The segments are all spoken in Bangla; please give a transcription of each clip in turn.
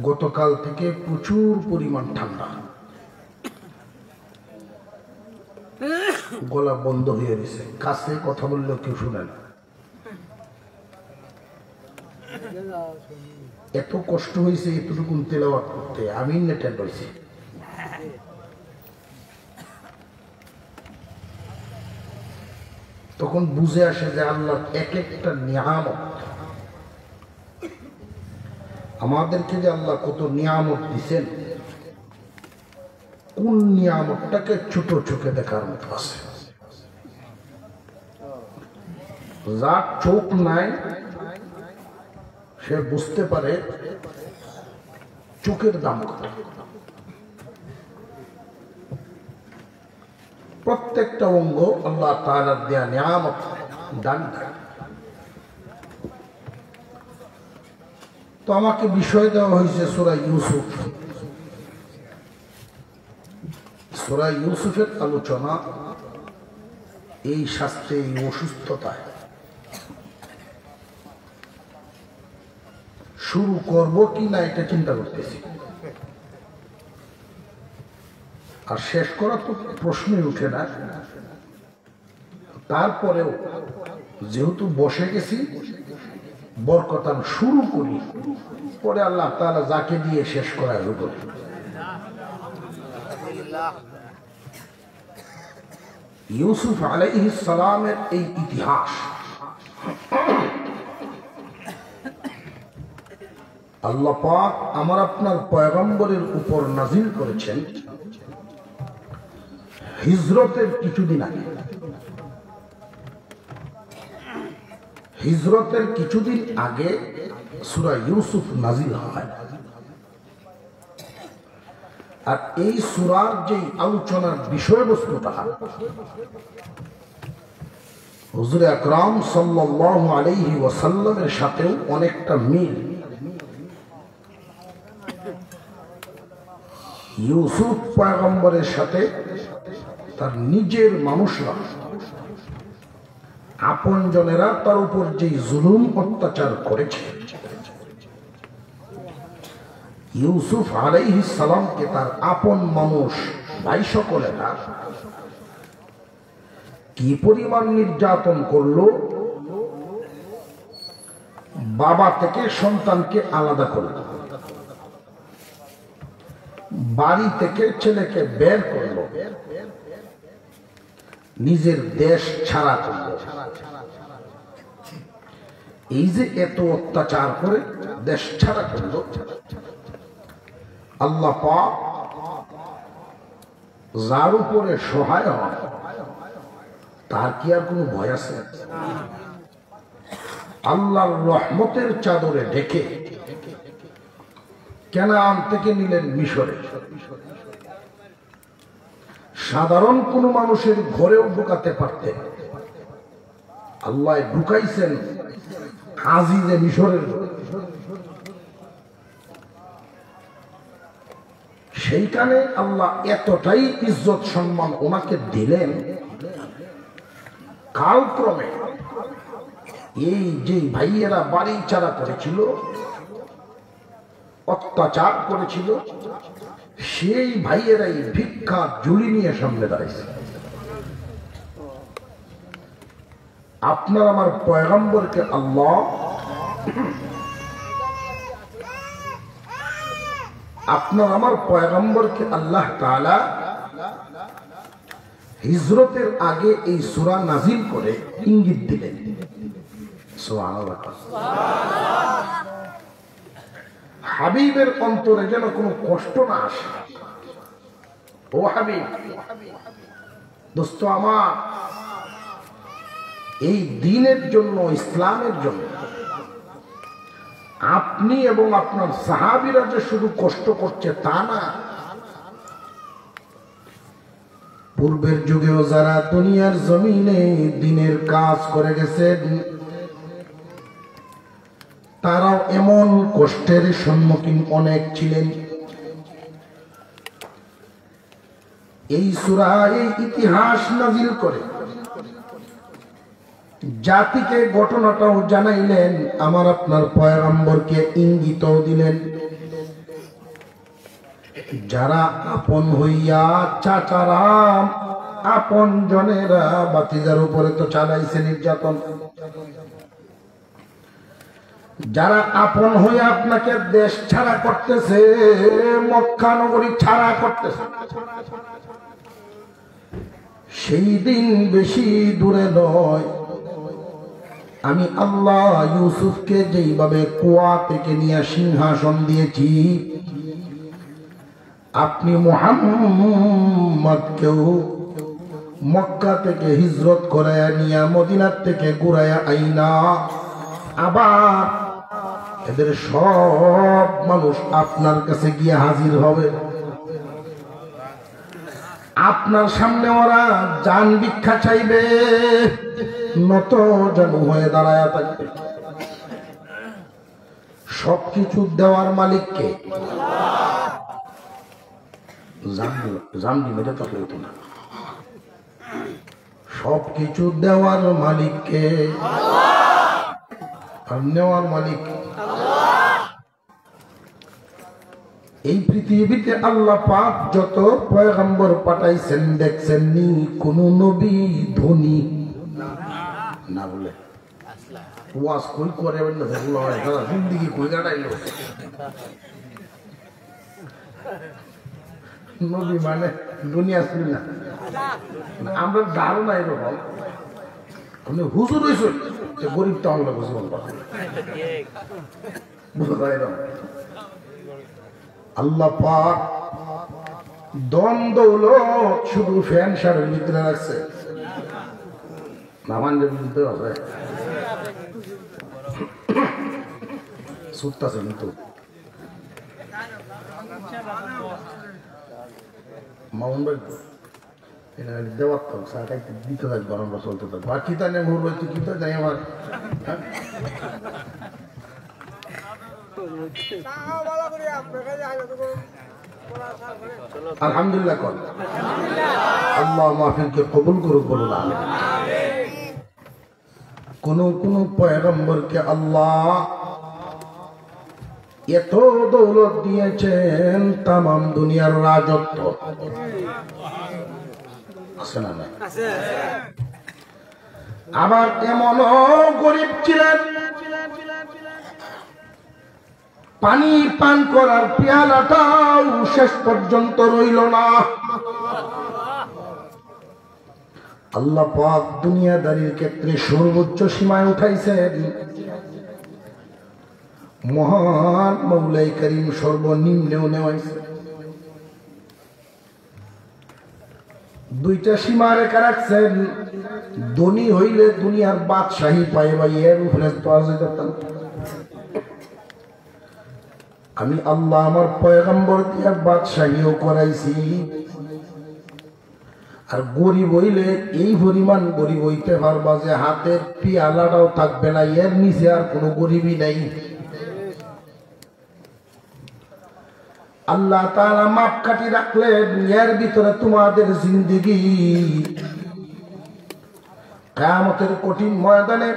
গতকাল থেকে প্রচুর পরিমাণ ঠান্ডা, গলা বন্ধ হয়ে গেছে, কাছে কথা বললেও কেউ শুনে না। এত কষ্ট হয়েছে এতটুকু তেলাওয়াত করতে, আমি নেটেড হয়েছি। তখন বুঝে আসে যে আল্লাহ এক একটা নিয়ামত, আমাদেরকে যে আল্লাহ কত নিয়ামত দিচ্ছেন, কোন নিয়ামতটাকে ছোট চোখে দেখার মতো আছে। যার চোখ নাই সে বুঝতে পারে চোখের দাম কত। প্রত্যেকটা অঙ্গ আল্লাহ তাআলার দেয়া নিয়ামত, দান। তো আমাকে বিষয় দেওয়া হয়েছে সূরা ইউসুফ। সূরা ইউসুফের আলোচনা এই শাস্ত্রে, এই অসুস্থতায় শুরু করব কি না এটা চিন্তা করতেছি। আর শেষ করা তো প্রশ্নই উঠে না। তারপরেও যেহেতু বসে গেছি, বরকতান শুরু করি, পরে আল্লাহ তাআলা যাকে দিয়ে শেষ করায় হবে। ইউসুফ আলাইহিস সালামের এই ইতিহাস আল্লাহ পাক আমার আপনার পয়গম্বরের উপর নাজিল করেছেন হিজরতের কিছুদিন আগে। হিজরতের কিছুদিন আগে সূরা ইউসুফ নাজিল হয়। আর এই সূরার যে আলোচনার বিষয়বস্তুটা হুজুর আকরাম সাল্লাল্লাহু আলাইহি ওয়াসাল্লামের সাথেও অনেকটা মিল। ইউসুফ পয়গম্বরের সাথে তার নিজের মানুষরা, আপন জনেরা তার উপর যে জুলুম অত্যাচার করেছে, ইউসুফ আলাইহিস সালামকে তার আপন মানুষ ভাই সকলেরা কি পরিমাণ নির্যাতন করলো, বাবা থেকে সন্তানকে আলাদা করলো, বাড়ি থেকে ছেলেকে বের করলো, নিজের দেশ ছাড়া করলো। এই যে এত অত্যাচার করে দেশ ছাড়া করলো, আল্লাহ পাক যার উপরে সহায় হয় তার কি আর কোনো ভয় আছে? আল্লাহর রহমতের চাদরে ঢেকে কানান থেকে নিলেন মিশরে। সাধারণ কোন মানুষের ঘরেও ঢুকাতে পারতেন, আল্লাহ ঢুকাইছেন আজিজে মিশরের। সেইখানে আল্লাহ এতটাই ইজ্জত সম্মান ওনাকে দিলেন, কালক্রমে এই যে ভাইয়েরা বাড়ি ছাড়া করেছিল, অত্যাচার করেছিল, সেই ভাইয়েরাই ভিক্ষা ঝুলি নিয়ে সামনে দাঁড়াইছে। আপনার আমার পয়গম্বরকে আল্লাহ, আপনার আমার পয়গম্বরকে আল্লাহ তাআলা হিজরতের আগে এই সূরা নাজিল করে ইঙ্গিত দিলেন। সুবহানাল্লাহ। হাবিবের অন্তরে যেন কোনো কষ্ট না আসে। ও হাবিব, দোস্ত আমার, এই দ্বীনের জন্য, ইসলামের জন্য আপনি এবং আপনার সাহাবীরা যে শুধু কষ্ট করছে তা না, পূর্বের যুগেও যারা দুনিয়ার জমিনে দ্বীনের কাজ করে গেছেন, তারাও এমন কষ্টের সম্মুখীন অনেক ছিলেন। এই সূরা এই ইতিহাস নাজিল করে জাতিকে ঘটনাটাও জানাইলেন, আমার আপনার পয়গম্বরকে ইঙ্গিতও দিলেন। যারা আপন হইয়া চাচারা আপন জনেরা বাতিজার উপরে তো চালাইছে নির্যাতন, যারা আপন হয়ে আপনাকে দেশ ছাড়া করতেছে, মক্কা নগরী ছাড়া করতেছে, সেই দিন বেশি দূরে নয়। আমি আল্লাহ ইউসুফকে যেইভাবে কুয়া থেকে নিয়ে সিংহাসন দিয়েছি, আপনি মুহাম্মদকেও মক্কা থেকে হিজরত করায়া নিয়া মদিনার থেকে ঘুরায়া আইনা আবার এদের সব মানুষ আপনার কাছে গিয়ে হাজির হবে। আপনার সামনে ওরা জান ভিক্ষা চাইবে, নত জানু হয়ে দাঁড়ায় থাকবে। সবকিছু দেওয়ার মালিককে জানবি মেরে থাকলে হতো না। সবকিছু দেওয়ার মালিককে আর নেওয়ার মালিক। এই পৃথিবীতে আল্লাহ পাক যত পয়গম্বর পাঠাইছেন দেখছেন নি কোন নবী ধনী না বলে ওয়াজ কই করে না যেগুলো হয় সারা জিন্দেগি কই কাটাইলো। নবী মানে দুনিয়া ছিল না, আমরা ধারণা এরকম আপনি হুজুর হয়েছেন যে গরিবটা আমরা বুঝবো বুঝা এরকম। আল্লাহ পাক দন দৌলত শুধু ফ্যান শাড়ির ভিতরে রাখছে, নামান ভিতরে আছে সুত্তাছে কিন্তু মাউন ভাই দেওয়ার তো সাটা দিতে থাকবো, আমরা চলতে থাকবো। আর কিতা নেই ঘুরবো তুই কিতা যাই আমার আলহামদুলিল্লাহ কর আল্লাহ মাহফিলকে কবুল করুক বলুন। কোন কোন পয়গম্বরকে আল্লাহ এত দৌলত দিয়েছেন, তাম দুনিয়ার রাজত্ব আছে না নাই? আবার এমনও গরিব ছিলেন পানি পান করার পেয়ালাটাও শেষ পর্যন্ত রইল না। আল্লাহ পাক দুনিয়াদারির ক্ষেত্রে সর্বোচ্চ সীমায় উঠাইছেন, মহান মৌলাই করিম সর্বনিম্নেও নেওয়াইছে। দুইটা সীমা রেখা রাখছেন, ধনী হইলে দুনিয়ার বাদশাহী পাইবা, এর উপরে তো আজ করতাম। আমি আল্লাহ আমার পয়গম্বর দিয়ে বাদশাহীও করাইছি। আর গরিব হইলে এই পরিমাণ গরিব হইতে পারবা যে হাতের পিয়ালাটাও থাকবে না, এর নিচে আর কোনো গরিবই নাই। আল্লাহ তাআলা মাপকাঠি রাখলেন, এর ভিতরে তোমাদের জিন্দেগি কিয়ামতের কঠিন ময়দানে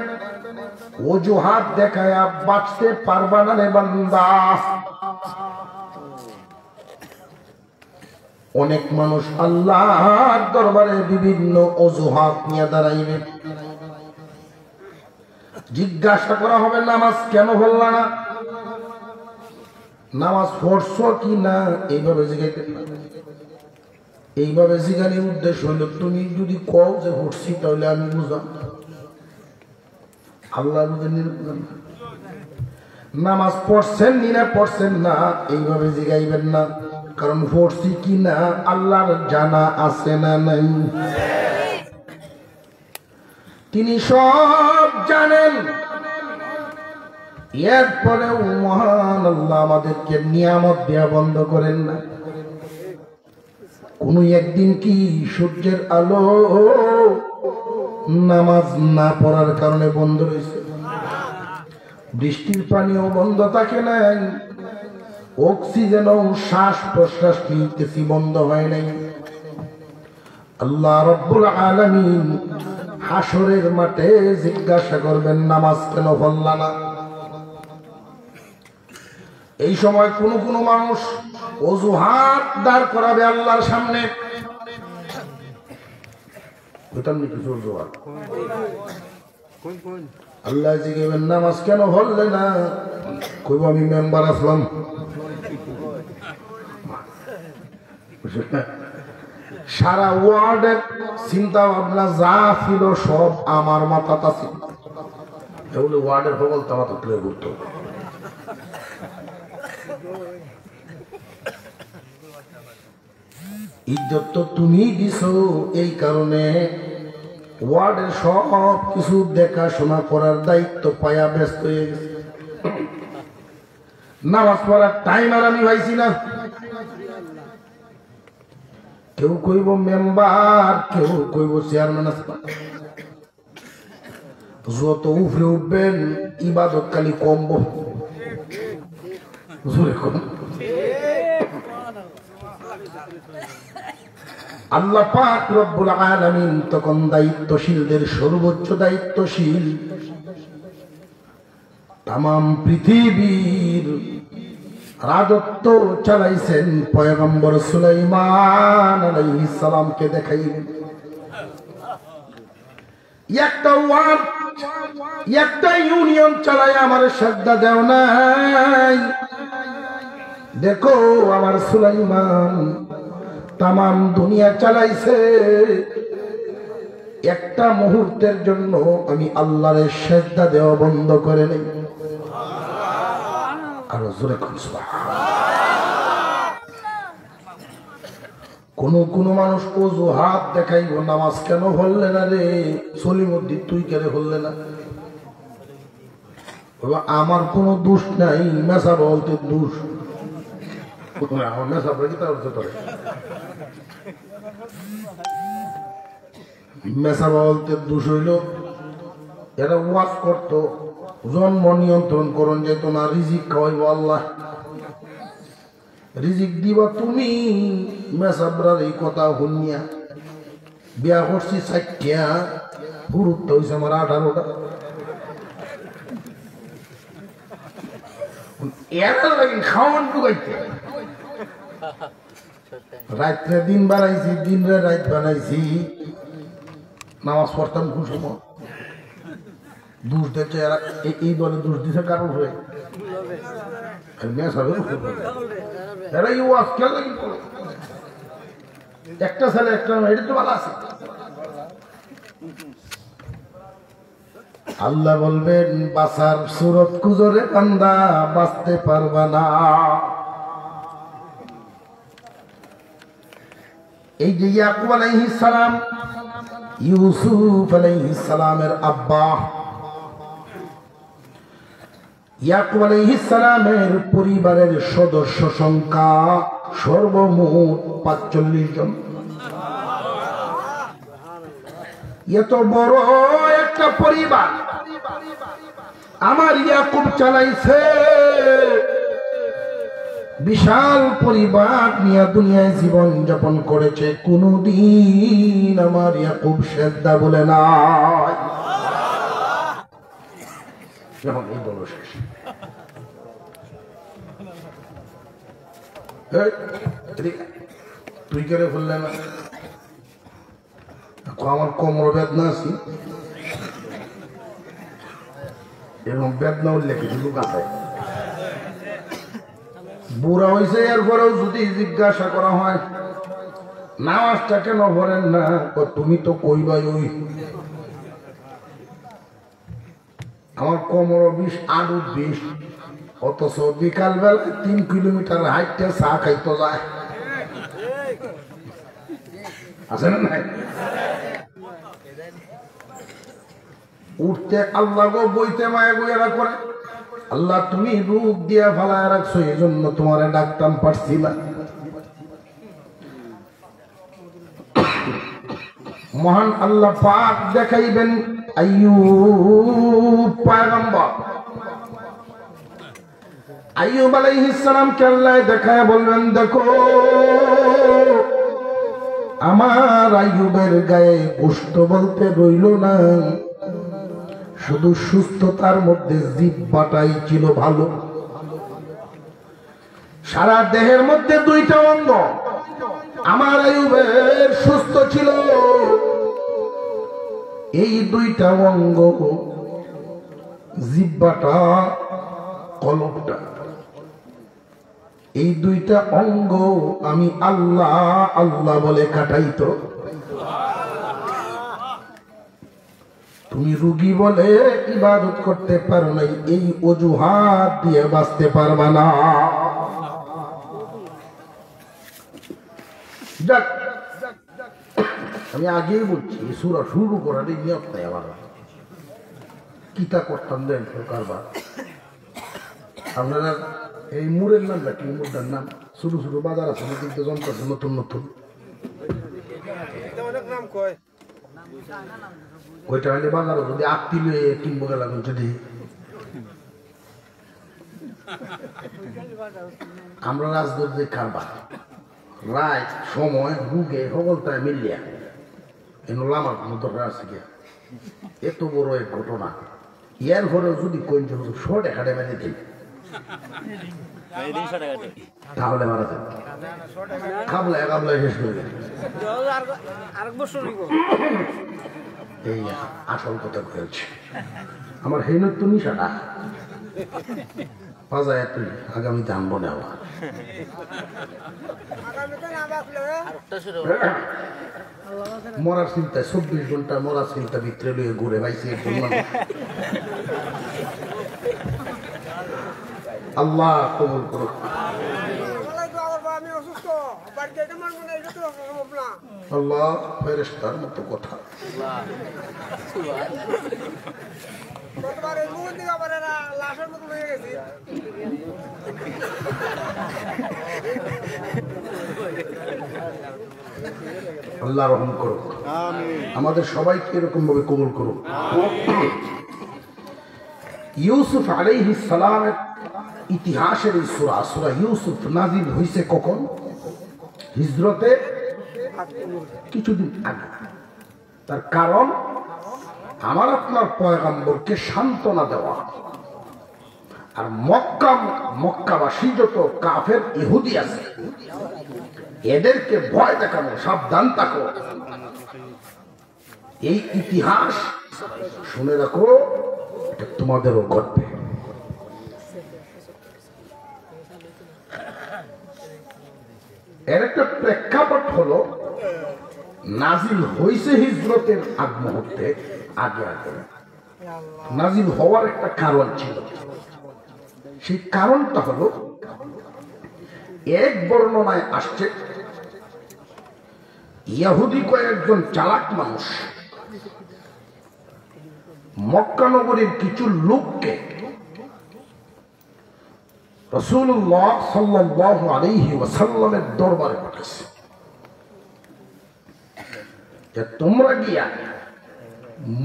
অজুহাত দেখায়া বাঁচতে পারবা না রে বান্দা। অনেক মানুষ আল্লাহর দরবারে বিভিন্ন অজুহাত নিয়ে দাঁড়াইবে, জিজ্ঞাসা করা হবে নামাজ কেন পড়লা না, নামাজ পড়ছো কি না, এইভাবে জিজ্ঞাসা। এইভাবে জিজ্ঞাসার উদ্দেশ্য হলো তুমি যদি কও যে পড়ছি তাহলে আমি বুঝলাম, আল্লাহ নামাজ পড়ছেন না পড়ছেন না এইভাবে জিগাইবেন না, কারণ পড়ছি কি না আল্লাহর জানা আছে না নাই, তিনি সব জানেন। এরপরেও মহান আল্লাহ আমাদেরকে নিয়ামত দেয়া বন্ধ করেন না। কোন একদিন কি সূর্যের আলো নামাজ না পড়ার কারণে বন্ধ হয়েছে, বৃষ্টির পানিও বন্ধ থাকে নাই, অক্সিজেনও শ্বাস প্রশ্বাস নিতেছি বন্ধ হয় নাই। আল্লাহ রব্বুল আলামিন হাসরের মাঠে জিজ্ঞাসা করবেন নামাজ কেন পড়লা না। এই সময় কোন কোন মানুষ অজুহাত দাঁড় করাবে আল্লাহর সামনে। আল্লাহ জিজ্ঞেস নামাজ কেন হলে না? কইব আমি মেম্বার আসলাম। সারা ওয়ার্ডের চিন্তা ভাবনা যা ছিল সব আমার মাথাটা ছিল। এগুলো ওয়ার্ডের সকল তারা তো ক্লিয়ার করত। ইজ্জত তো তুমি দিছো, এই কারণে ওয়ার্ডের সব কিছু দেখাশোনা করার দায়িত্ব পায়া ব্যস্ত হয়ে গেছে। নামাজ পড়ার টাইম আর আমি পাইছি না। কেউ কইব মেম্বার, কেউ কইব চেয়ারম্যান। যত উফরে উঠবেন ইবাদত খালি কমব। আল্লাহ পাক রব্বুল আলামিন তখন দায়িত্বশীলদের সর্বোচ্চ দায়িত্বশীল তামাম পৃথিবীর রাজত্ব চালাইছেন পয়গম্বর সুলাইমান আলাইহিস সালামকে দেখাইলেন। একটা ওয়ার্ড, একটা ইউনিয়ন চালাই আমার শ্রদ্ধা দেও নাই। দেখো আমার সুলাইমান তামাম দুনিয়া চালাইছে। একটা মুহূর্তের জন্য আমি আল্লাহর শ্রদ্ধা দেওয়া বন্ধ করে নেই। আরো জোরে কোন মানুষ অজুহাত দেখাইব নামাজ কেন হললে না রে সলিমুদ্দিন, তুই কেন হললে না? আমার কোনো দোষ নাই, মেসা বলতে দোষ। মেসা বলতে দোষ হইল এরা ওয়াজ করতো জন্ম নিয়ন্ত্রণ করুন যেত না, রিজিক খাওয়াইব আল্লাহ, রিজিক দিবা তুমি। মেসাবরার এই কথা শুনিয়া বিয়া করছি 4টা, পুরুত হয়েছে আমার 18টা। এরা লাগে খাওয়ান টুকাইতে রাত্রে দিন বানাইছি, দিনরে রাত বানাইছি। নামাজ পড়তাম খুব সময়। দোষ দিচ্ছে এরা, এই দলে দোষ দিছে কারণ হয়ে এরা এই ওয়াজ খেয়াল লাগি একটা ছেলে একটা এটা তো ভালো আছে। আল্লাহ বলবেন বাসার সুরত কুজরে বান্দা বাঁচতে পারবা না। এই যে ইয়াকুব আলাইহিস সালাম, ইউসুফ আলাইহিস সালামের আব্বা, ইয়াকুব আলাইহিস সালামের পরিবারের সদস্য সংখ্যা সর্বমোট 45 জন। এত বড় একটা পরিবার আমার ইয়াকুব চালাইছে। বিশাল পরিবার নিয়ে দুনিয়ায় জীবন যাপন করেছে, কোনদিন আমার ইয়াকুব শ্রদ্ধা বলে নাই। যখন এই বলো শেষ, তুই করে বললে না আমার কোমর বেদনা আছি এবং বেদনা উঠলে কিছু লোক আছে বুড়া হয়েছে। এরপরেও যদি জিজ্ঞাসা করা হয় নামাজটা কেন পড়েন না, তুমি তো কইবাই ওই আমার কোমর 20 আরো 20, অথচ বিকাল বেলা 3 কিলোমিটার হাইটে চা খাইতে যায়। আছে না নাই? উঠতে আল্লাহ গো বইতে মায়া বইয়েরা করে। আল্লাহ তুমি রূপ দিয়া ফালায় রাখছো, এই জন্য তোমারে ডাকতাম পারছি না। মহান আল্লাহ পাক দেখাইবেন আইয়ুব পয়গম্বর, আইয়ুব আলাইহিস সালামকে আল্লাহ দেখায় বলবেন দেখো আমার আইয়ুবের গায়ে গোশত বলতে রইল না, শুধু সুস্থতার মধ্যে জিহ্বাটাই ছিল ভালো। সারা দেহের মধ্যে দুইটা অঙ্গ। আমার আইয়ুবের সুস্থ ছিল এই দুইটা অঙ্গ, জিহ্বাটা, কলবটা। এই দুইটা অঙ্গ আমি আল্লাহ আল্লাহ বলে কাটাইতো। তুমি রুগী বলে ইবাদত করতে পারো নাই, এই অজুহাত দিয়ে বাঁচতে পারবা না। যাক, আমি আগেই বলছি সূরা শুরু করার নিয়ত নাই আমার। কিতা করতাম দেন কারবার। আপনারা এই মুড়ের নামটা কি? মুড়টার নাম ছোট ছোট বাজার আছে কিন্তু যন্ত্র নতুন নতুন, ওইটা হলে বাজারে যদি আত্মি লয়ে কিনবো গেলাম, যদি আমরা রাজনৈতিক কারবার রায় সময় বুকে সকলটায় মিলিয়া এলামার কোনো দরকার আছে গিয়া। এত বড় এক ঘটনা, ইয়ার ঘরেও যদি কোন 100 টাকা মেনে দিই তাহলে মারা যাবে। খাবলায় খাবলায় শেষ করে গেল। এই আসল কথা হয়েছে আমার হেনত তো নিশাটা বাজায় তুই আগামীতে আনবো না। মরার চিন্তায় 24 ঘন্টা মরার চিন্তা ভিতরে লইয়ে ঘুরে পাইছি একজন মানুষ। আল্লাহ কবুল করুক। আল্লাহ ফেরেশতার মতো কথা। আল্লাহ রহম করুক, আমাদের সবাইকে এরকম ভাবে কবুল করুক। ইউসুফ আলাইহিস সালামের ইতিহাসের এই সূরা, সূরা ইউসুফ নাজিল হইছে কখন? হিজরতে কিছুদিন আগে। তার কারণ আমার আপনার পয়গম্বরকে সান্ত্বনা দেওয়া, আর মক্কাবাসী যত কাফের ইহুদি আছে এদেরকে ভয় দেখানো, সাবধান থাকো। এই ইতিহাস শুনে রাখো, এটা তোমাদেরও ঘটবে। এর একটা প্রেক্ষাপট হলো নাজিল হইছে হিজরতের আগ মুহূর্তে, আগে আগে নাজিল হওয়ার একটা কারণ ছিল। সেই কারণটা হলো, এক বর্ণনায় আসছে ইহুদি কয়েকজন চালাক মানুষ মক্কা নগরীর কিছু লোককে রাসূলুল্লাহ সাল্লাল্লাহু আলাইহি ওয়াসাল্লামের দরবারে পাঠাইছে যে তোমরা গিয়া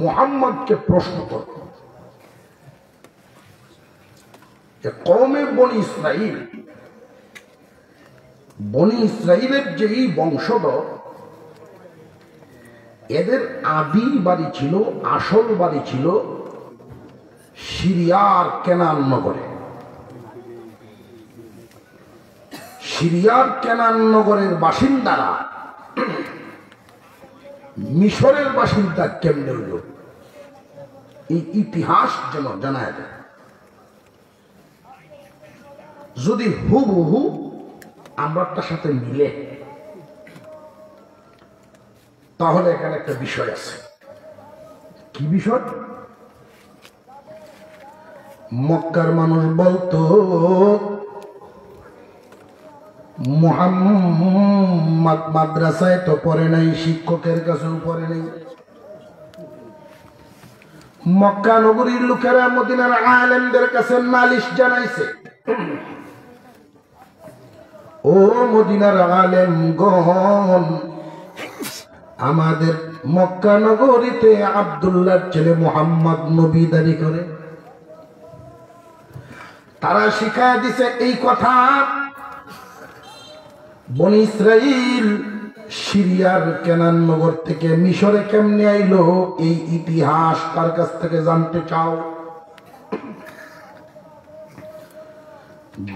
মুহাম্মদকে প্রশ্ন করো যে কওমে বনি ইসরাইলের যে এই বংশধর, এদের আদি বাড়ি ছিল, আসল বাড়ি ছিল সিরিয়ার কেনান নগরে। সিরিয়ার কেনান নগরের বাসিন্দারা মিশরের বাসিন্দা কেমনে হইল, এই ইতিহাস যেন জানা যায়। যদি হুবহু আমরা তার সাথে মিলে, তাহলে এখানে একটা বিষয় আছে। কি বিষয়? মক্কার মানুষ বলতো মুহাম্মদ মাদ্রাসায় তো পড়ে নাই, শিক্ষকের কাছেও পড়ে নাই। মক্কা নগরীর লোকেরা মদিনার আলেমদের কাছে নালিশ জানাইছে, ও মদিনার আলেমগণ, আমাদের মক্কা নগরীতে আব্দুল্লাহর ছেলে মুহাম্মদ নবী দাবি করে। তারা শিখায় দিছে এই কথা, বনি ইসরাইল সিরিয়ার কেনান নগর থেকে মিশরে কেমনে আইলো, এই ইতিহাস তার কাছ থেকে জানতে চাও।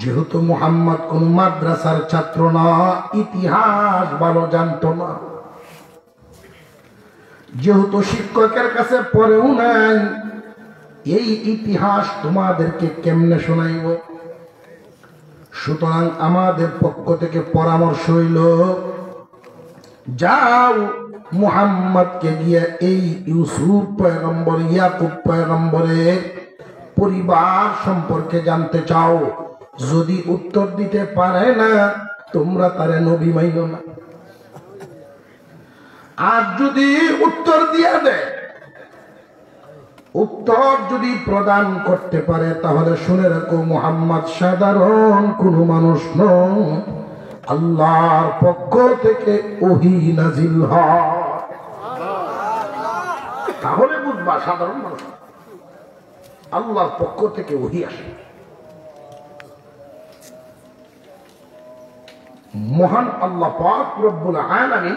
যেহেতু মুহাম্মদ কোন মাদ্রাসার ছাত্র না, ইতিহাস ভালো জানতো না, যেহেতু শিক্ষকের কাছে পড়েও নাই, এই ইতিহাস তোমাদেরকে কেমনে শোনাইব? সুতরাং আমাদের পক্ষ থেকে পরামর্শ হইল, যাও মুহাম্মদকে গিয়ে এই ইউসুফ পয়গম্বর, ইয়াকুব পয়গম্বরের পরিবার সম্পর্কে জানতে চাও। যদি উত্তর দিতে পারে না, তোমরা তারে নবী মাইনো না। আর যদি উত্তর দিয়ে দেয়, উত্তর যদি প্রদান করতে পারে, তাহলে শুনে রাখো মুহাম্মদ সাধারণ কোন মানুষ নয়, আল্লাহর পক্ষ থেকে ওহী নাজিল হয়। তাহলে বুঝবা সাধারণ মানুষ, আল্লাহর পক্ষ থেকে ওহী আসে। মহান আল্লাহ পাক রব্বুল আলামিন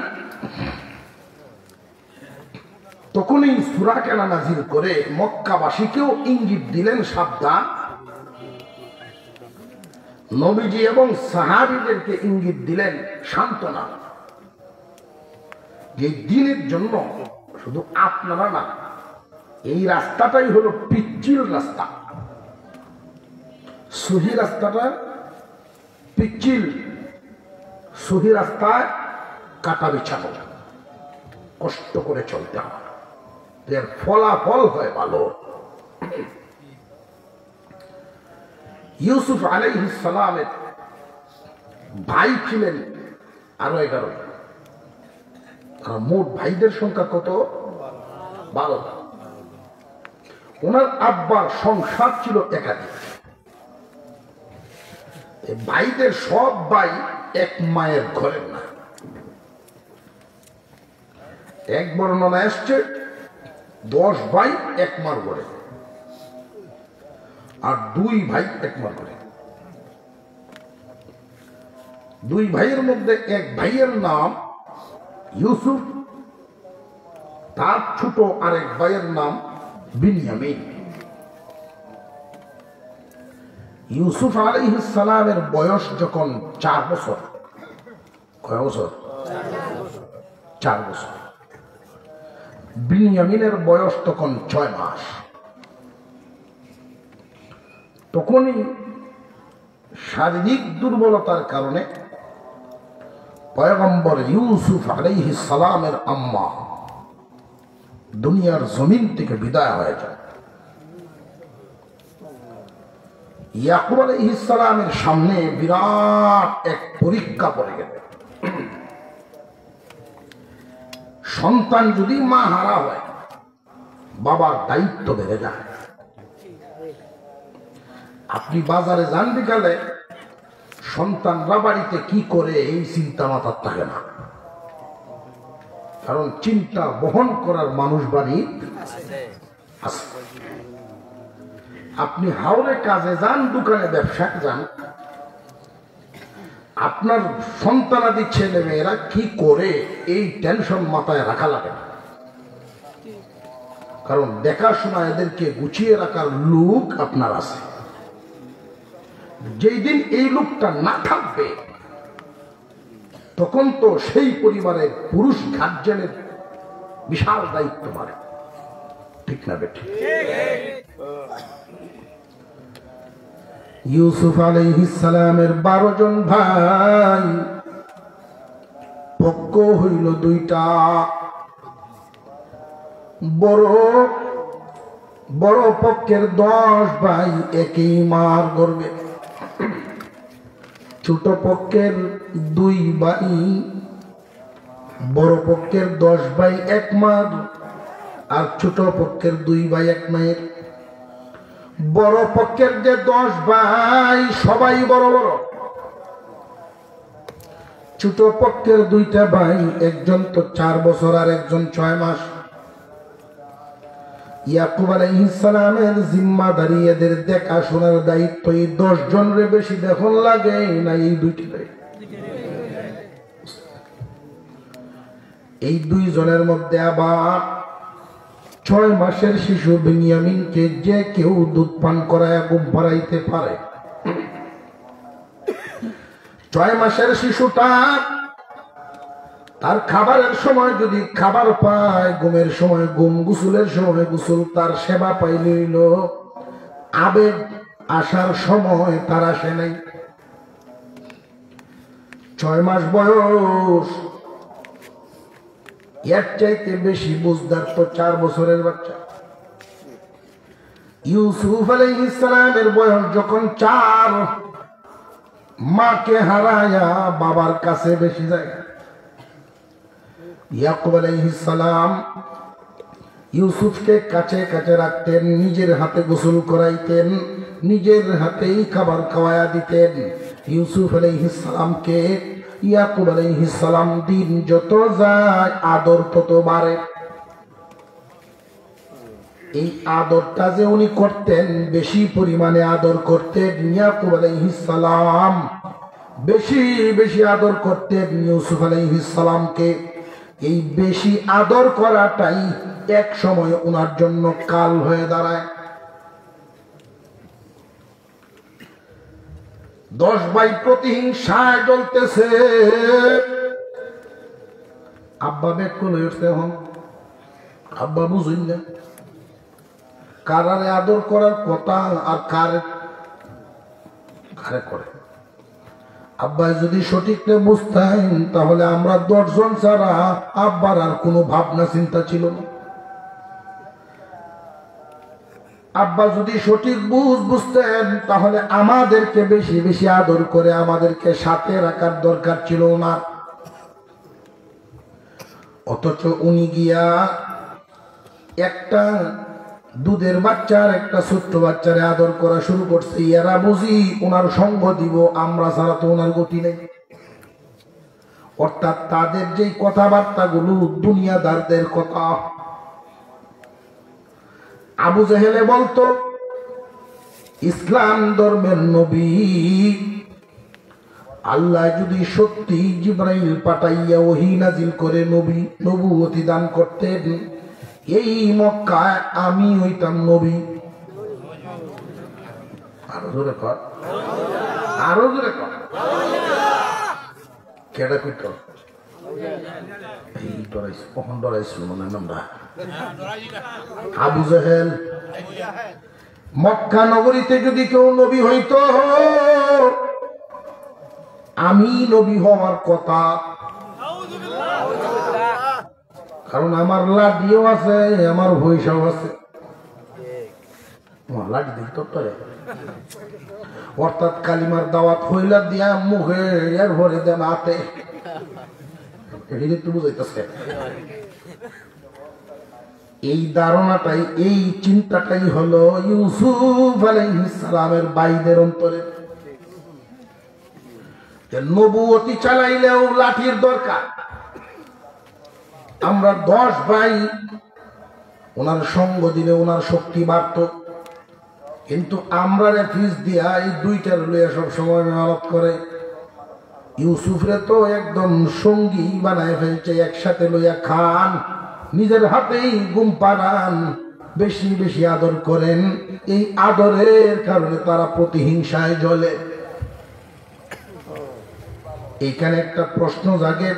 তখনই সূরা কেনা নাজিল করে মক্কাবাসীকেও ইঙ্গিত দিলেন, সাবধান। নবীজি এবং সাহাবীদেরকে ইঙ্গিত দিলেন, সান্ত্বনা, যে দিনের জন্য শুধু আপনারা না, এই রাস্তাটাই হলো পিচ্ছিল রাস্তা। সহি রাস্তাটা পিচ্ছিল, সহি রাস্তায় কাটা বিছানো, কষ্ট করে চলতে হয়, এর ফলাফল হয় ভালো। ইউসুফ আলাইহিস সালামের ভাই ছিলেন আরো 11। মোট ভাইদের সংখ্যা কত? 12। ওনার আব্বার সংসার ছিল একাধিক। ভাইদের সব ভাই এক মায়ের ঘরের না। এক বর্ণনা আসছে 10 ভাই এক মার ঘরে, আর 2 ভাই এক মার ঘরে। 2 ভাইয়ের মধ্যে এক ভাইয়ের নাম ইউসুফ, তার ছোট আরেক ভাইয়ের নাম বিনিয়ামিন। ইউসুফ আলাইহিস সালামের বয়স যখন 4 বছর, কয় বছর? 4 বছর। বিনিয়ামিনের বয়স তখন 6 মাস। তখনই শারীরিক দুর্বলতার কারণে পয়গম্বর ইউসুফ আলাইহিস সালামের আম্মা দুনিয়ার জমিন থেকে বিদায় হয়ে যায়। ইয়াকুব আলাইহিস সালামের সামনে বিরাট এক পরীক্ষা পড়ে গেল। সন্তান যদি মা হারা হয়, বাবার দায়িত্ব বেড়ে যায়। আপনি বাজারে যান বিকালে, সন্তানরা বাড়িতে কি করে এই চিন্তা মাথার থাকে না, কারণ চিন্তা বহন করার মানুষ বাড়ি আছে। আপনি হাওড়ে কাজে যান, দোকানে ব্যবসায় যান, আপনার সন্তানাদি ছেলে মেয়েরা কি করে এই টেনশন মাথায় রাখা লাগে না, কারণ দেখাশোনা এদেরকে গুছিয়ে রাখার লোক আপনার আছে। যেই দিন এই লোকটা না থাকবে, তখন তো সেই পরিবারের পুরুষ গার্জেনের বিশাল দায়িত্ব বাড়ে, ঠিক না বেঠিক? ইউসুফ আলাইহিস সালামের 12 জন ভাই, পক্ষ হইল 2টা। বড় পক্ষের 10 ভাই একই মার গর্বে, ছোট পক্ষের 2 ভাই। বড় পক্ষের 10 ভাই এক মার, আর ছোট পক্ষের 2 ভাই এক মায়ের। বড় পক্ষের যে 10 ভাই সবাই বড় বড়, ছোট পক্ষের 2টা ভাই, একজন তো 4 বছর আর একজন 6 মাস। ইয়াকুব আলাইহিস সালামের জিম্মাদারি, এদের দেখাশোনার দায়িত্ব এই 10 জনের বেশি দেখুন লাগে না এই 2টি ভাই। এই 2 জনের মধ্যে আবার 6 মাসের শিশু বিনিয়ামিনকে যে কেউ দুধ পান করায় ঘুম পাড়াইতে পারে, 6 মাসের শিশুটা তার খাবারের সময় যদি খাবার পায়, ঘুমের সময় ঘুম, গোসলের সময় গোসল, তার সেবা পাইল। আবেগ আসার সময় তার আসে নাই। 6 মাস বয়স, এর চাইতে বেশি বুঝদার তো 4 বছরের বাচ্চা। ইউসুফ আলাইহিস সালামের বয়স যখন 4, মাকে হারায়া বাবার কাছে বেশি যায়। ইয়াকুব আলাইহিস সালাম ইউসুফকে কাছে কাছে রাখতেন, নিজের হাতে গোসল করাইতেন, নিজের হাতেই খাবার খাওয়ায়া দিতেন। ইউসুফ আলাইহিস সালামকে ইয়াকুব আলাইহিস সালাম দিন যত যায় আদর তত বাড়ে। এই আদরটা যে উনি করতেন, বেশি পরিমাণে আদর করতেন ইয়াকুব আলাইহিস সালাম, বেশি বেশি আদর করতেন ইউসুফ আলাইহিস সালামকে। এই বেশি আদর করাটাই এক সময় ওনার জন্য কাল হয়ে দাঁড়ায়। 10 ভাই প্রতিহিংসায় জ্বলতেছে। আব্বা বেক করে উঠতে হন, আব্বা বুঝুন না কারারে আদর করার কথা আর কারে করে। আব্বা যদি সঠিকটা বুঝতেন তাহলে আমরা 10 জন ছাড়া আব্বার আর কোনো ভাবনা চিন্তা ছিল না। আব্বা যদি সঠিক বুঝতেন তাহলে আমাদেরকে বেশি বেশি আদর করে আমাদেরকে সাথে রাখার দরকার ছিল না। অথচ উনি গিয়া একটা দুধের বাচ্চার, একটা ছোট্ট বাচ্চারে আদর করা শুরু করছে। এরা বুঝি ওনার সঙ্গ দিব, আমরা ছাড়া তো ওনার গতি নেই। অর্থাৎ তাদের যে কথাবার্তা গুলো দুনিয়াদারদের কথা। আবু জেহেলে বলতো ইসলাম ধর্মের নবী আল্লাহ যদি সত্যি জিবরাইল পাঠাইয়া ওহী নাজিল করে নবুয়তি দান করতেন, এই মক্কায় আমি হইতাম নবী। আরো জোরে কর, আরো জোরে কর। কেডা কইত এই ডরাইছ, কখন ডরাইছিল মনে নামটা আবু জেহেল। মক্কা নগরীতে যদি কেউ নবী হইতো, আমি নবী হওয়ার কথা। কারণ আমার লাঠিও আছে, আমার ভৈসাও আছে। লাঠি দিক তো, অর্থাৎ কালিমার দাওয়াত হইলা দিয়া মুখে এর ভরে দেন হাতে। একটু বুঝাইতেছে এই ধারণাটাই, এই চিন্তাটাই হলো ইউসুফ আলাইহিস সালামের ভাইদের অন্তরে। নবুয়তি চালাইলেও লাঠির দরকার। আমরা 10 ভাই, ওনার সঙ্গ দিলে ওনার শক্তি বাড়ত। কিন্তু আমরা ফিস দিয়া এই 2টার লইয়া সব সময় মেহনত করে। ইউসুফরে তো একদম সঙ্গী বানায় ফেলছে, একসাথে লইয়া খান, নিজের হাতেই ঘুম পাড়ান, বেশি বেশি আদর করেন। এই আদরের কারণে তারা প্রতিহিংসায় জ্বলে। এইখানে একটা প্রশ্ন জাগে,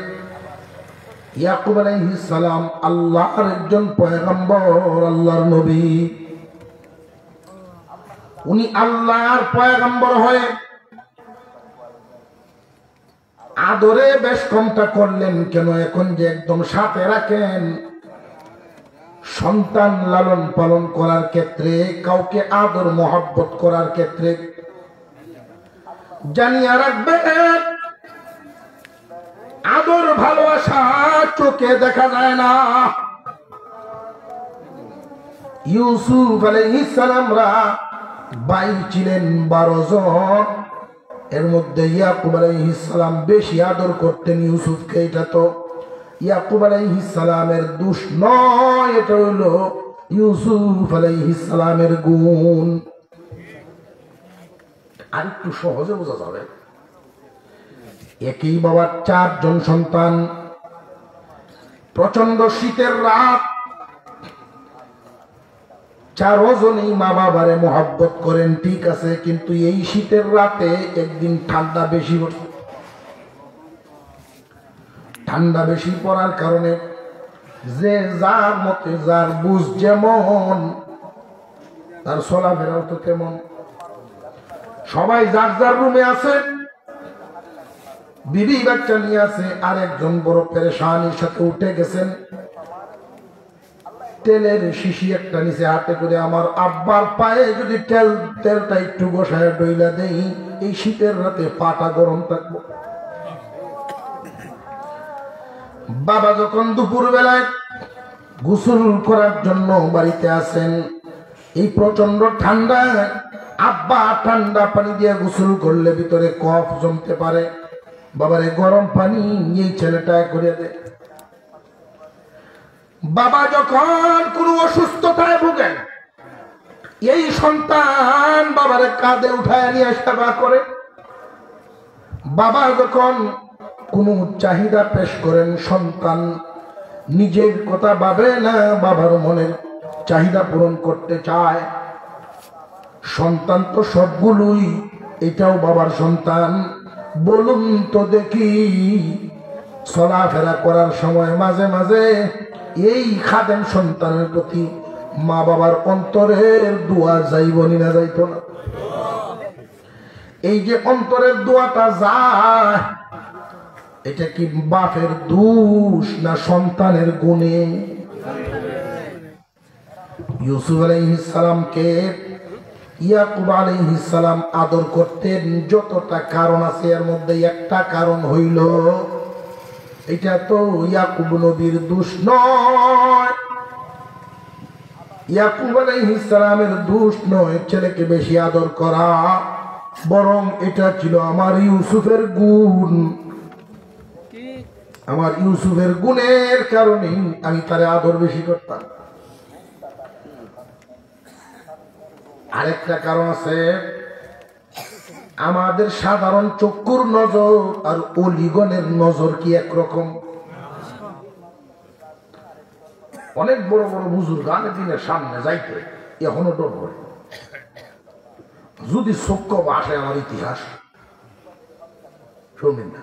ইয়াকুব আলাইহিস সালাম আল্লাহর একজন পয়গম্বর, আল্লাহর নবী। উনি আল্লাহর পয়গম্বর হয়ে আদরে বেশ কমটা করলেন কেন? এখন যে একদম সাথে রাখেন, সন্তান লালন পালন করার ক্ষেত্রে, কাউকে আদর মোহাব্বত করার ক্ষেত্রে জানিয়ে রাখবেন, আদর ভালোবাসা চোখে দেখা যায় না। ইউসুফ আলাইহিস সালামরা ভাই ছিলেন 12 জন। এর মধ্যে ইয়াকুব আলাইহিস সালাম বেশি আদর করতেন ইউসুফকে। এটা তো ইয়াকুব আলাইহিস সালামের দোষ নয়, এটা হলো ইউসুফ আলাইহিস সালামের গুণ। আর একটু সহজে বোঝা যাবে। একই বাবার 4 জন সন্তান। প্রচন্ড শীতের রাত, 4 জনই মা বাবারে মোহাব্বত করেন, ঠিক আছে, কিন্তু এই শীতের রাতে একদিন ঠান্ডা বেশি পড়ছে। ঠান্ডা বেশি পড়ার কারণে যে যার মতে যার বুঝ যেমন তার চলাফেরাও তো তেমন। সবাই যার যার রুমে আছে, বিবি বাচ্চা নিয়ে আছে। আর একজন বড় পেরেশানির সাথে উঠে গেছেন, তেলের শিশি একটা নিচে হাতে করে, আমার আব্বার পায়ে যদি তেলটা একটু বসায় ডইলা দেই, এই শীতের রাতে পাটা গরম থাকবো। বাবা যখন দুপুর বেলায় গোসল করার জন্য বাড়িতে আসেন, এই প্রচন্ড ঠান্ডা, আব্বা ঠান্ডা পানি দিয়ে গোসল করলে ভিতরে কফ জমতে পারে, বাবারে গরম পানি এই ছেলেটা করে দেয়। বাবা যখন কোন অসুস্থতায় ভোগেন, এই সন্তান বাবারে কাঁধে উঠায় নিয়ে সেবা করে। বাবা যখন কোন চাহিদা পেশ করেন, সন্তান নিজের কথা ভাবে না, বাবার মনের চাহিদা পূরণ করতে চায়। সন্তান তো সবগুলোই, এটাও বাবার সন্তান। বলুন তো দেখি, চলাফেরা করার সময় মাঝে মাঝে এই খাদেম সন্তানের প্রতি মা বাবার অন্তরের দোয়া যাইবনি না যাইত না? এই যে অন্তরের দোয়াটা যায়, এটা কি বাপের দোষ না সন্তানের গুণে? ইউসুফ আলাইহিস সালামকে ইয়াকুব আলাইহিস সালাম আদর করতেন, যতটা কারণ আছে এর মধ্যে একটা কারণ হইল, এটা তো ইয়াকুব নবীর দোষ নয়, ইয়াকুব আলাইহিস সালামের দোষ নয় ছেলেকে বেশি আদর করা, বরং এটা ছিল আমার ইউসুফের গুণ। আমার ইউসুফের গুণের কারণেই আমি তারে আদর বেশি করতাম। আরেকটা কারণ আছে, আমাদের সাধারণ চক্ষুর নজর আর অলিগণের নজর কি একরকম? অনেক বড় বড় বুজুর্গ দিনের সামনে যাইতে এখনো ডর করে, যদি চক্ষু ভাষায় আমার ইতিহাস শুনবেন না।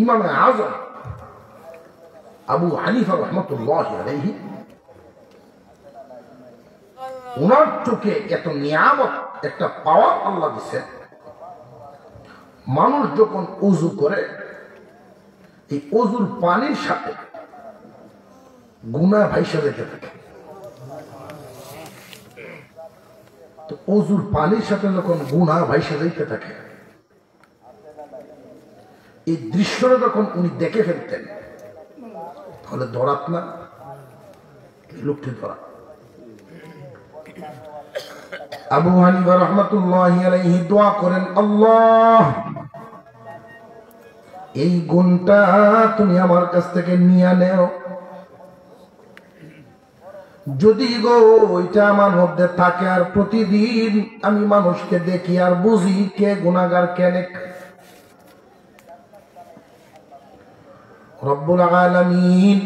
ইমামে আজম আবু হানিফা রাহমাতুল্লাহ আলাইহি, ওনার চোখে এত নিয়ামত, একটা পাওয়ার আল্লাহ দিছে, মানুষ যখন ওযু করে এই ওযুর পানির সাথে গুনাহ ভাইসা যেতে থাকে। তো ওযুর পানির সাথে যখন গুনাহ ভাইসা যেতে থাকে, এই দৃশ্যটা যখন উনি দেখে ফেলতেন, তাহলে ধরাত না লোকটি ধরা। আবু হানিফা রাহমাতুল্লাহি আলাইহি দোয়া করেন, আল্লাহ এই গুণটা তুমি আমার কাছ থেকে নিয়ে নেও, যদি গো ওইটা আমার মধ্যে থাকে, আর প্রতিদিন আমি মানুষকে দেখি আর বুঝি কে গুনাহগার কে নেক। রব্বুল আলামিন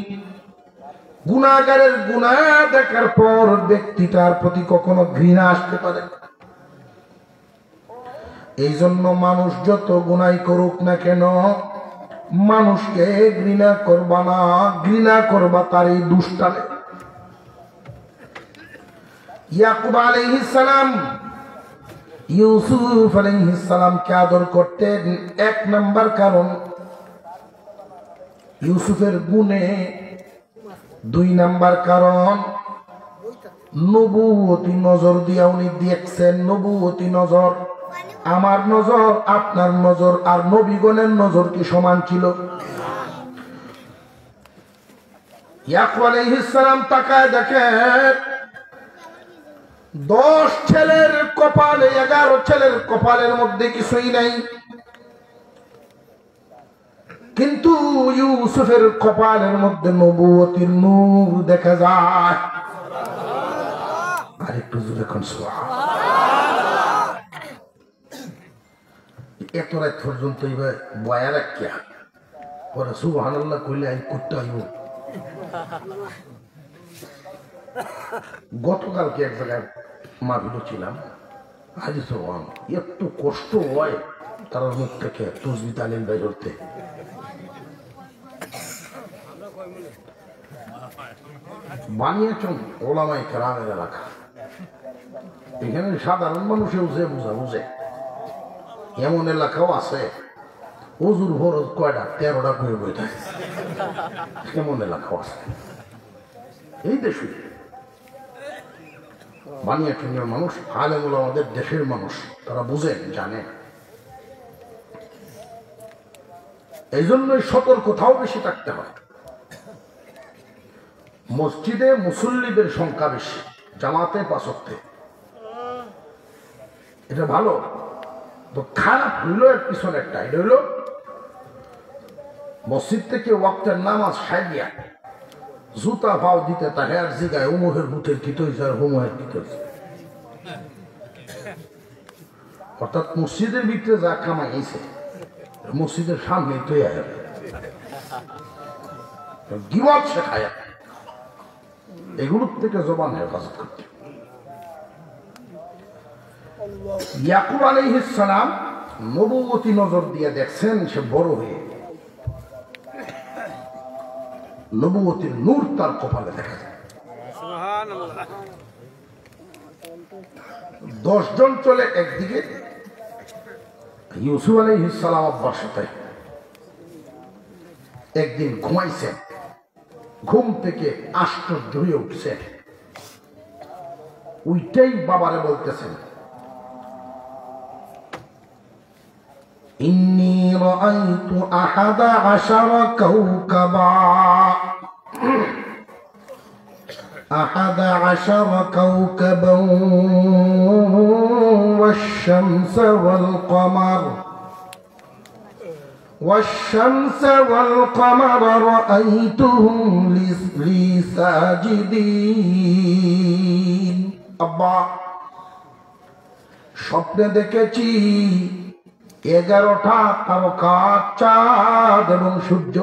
গুনাহগারের গুনাহ দেখার পর ব্যক্তিটার প্রতি কখনো ঘৃণা আসতে পারে। এই জন্য মানুষ যত গুনাই করুক না কেন, মানুষকে ঘৃণা করবা না, ঘৃণা করবা তার এই দুষ্টানে। ইয়াকুব আলাইহিস সালাম ইউসুফ আলাইহিস সালামকে আদর করতেন, এক নাম্বার কারণ ইউসুফের গুণে, দুই নাম্বার কারণ নবুয়তি নজর দিয়া উনি দেখছেন। নবুয়তি নজর, আমার নজর আপনার নজর আর নবীগণের নজর কি সমান ছিল? ইয়াকুব আলাইহিস সালাম তাকায় দেখেন 10 ছেলের কপালে, 11 ছেলের কপালের মধ্যে কিছুই নাই, কিন্তু ইউসুফের কপালের মধ্যে নবুয়তির নূর দেখা যায়। আরেকটু জোরে কোন সুবহানাল্লাহ। এত রাত পর্যন্ত এবার বয়া রাখিয়া পরে সুবহানাল্লাহ কইলে আমি করতে হইব। গতকালকে এক জায়গায় মাহফিলে ছিলাম, হাজি সোহান একটু কষ্ট হয় তার মুখ থেকে তসবিহ তালিম বের করতে। বানিয়েছেন ওলামায়ে কেরামের এলাকা। এখানে সাধারণ মানুষেও যে বুঝে এমন এলাকাও আছে হুজুর ফরজ কয়টা 13টা করে বই থাকে, এমন এলাকাও আছে এই দেশে। বানিয়াচুনের মানুষ আলেমুল আমাদের দেশের মানুষ, তারা বুঝেন জানে। এই জন্যই সতর্কতাও বেশি থাকতে হয়। মসজিদে মুসল্লিদের সংখ্যা বেশি, জামাতে 5 ওয়াক্তে, এটা ভালো। তো খারাপ হইল এর পিছনে একটা, এটা হইল মসজিদ থেকে ওয়াক্তের নামাজ সাইডিয়া জুতা পাও দিতে তাহে আর জিগায় উমুহের বুথের কি তৈছে আর হুমুহের কি তৈছে। অর্থাৎ মসজিদের ভিতরে যা কামাইছে মসজিদের সামনে তৈরি হবে, গিবত শেখায়। এগুলোর থেকে জবান হেফাজত করতে। ইয়াকুব আলাইহিস সালাম নবুয়তি নজর দিয়ে দেখছেন সে বড় হয়ে নবুয়তির নূর তার কপালে দেখা যায়। 10 জন চলে একদিকে, ইউসুফ আলাইহিস সালাম আব্বার সাথে একদিন ঘুমাইছেন, ঘুম থেকে আশ্চর্য হয়ে উঠছে, ওইটাই বাবারে বলতেছেন, ইন্নী রাআইতু 11 কাওকাবা 11 কাওকাবান والشمس والقمر والقمر رأيتهم لي ساجدين। আব্বা স্বপ্নে দেখেছি 11টা তারকা, চাঁদ এবং সূর্য।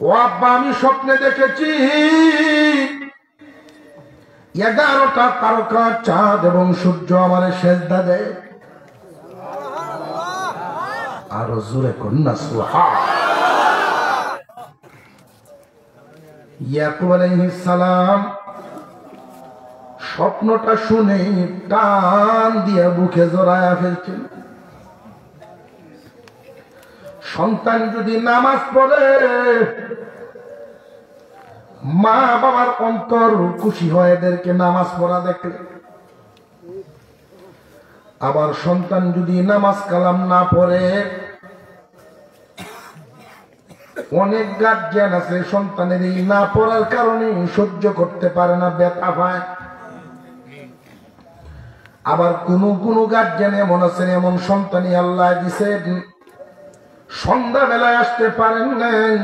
ও আব্বা আমি স্বপ্নে দেখেছি 11টা তারকা, চাঁদ এবং সূর্য আমার সেজদা দেয়। আরো জোরে কন্যা সুবহান। ইয়াকুব আলাইহিস সালাম স্বপ্নটা শুনে টান দিয়া বুকে জড়ায়া ফেলছেন। সন্তান যদি নামাজ পড়ে মা বাবার অন্তর খুশি হয় এদেরকে নামাজ পড়া দেখলে। আবার সন্তান যদি নামাজ কালাম না পড়ে, অনেক গার্জিয়ান আছে সন্তানের এই না পড়ার কারণে সহ্য করতে পারে না, ব্যথা পায়। আবার কোন কোন গার্জিয়ান এমন আছেন, এমন সন্তানই আল্লাহ দিছেন সন্ধ্যা বেলায় আসতে পারেন নাই।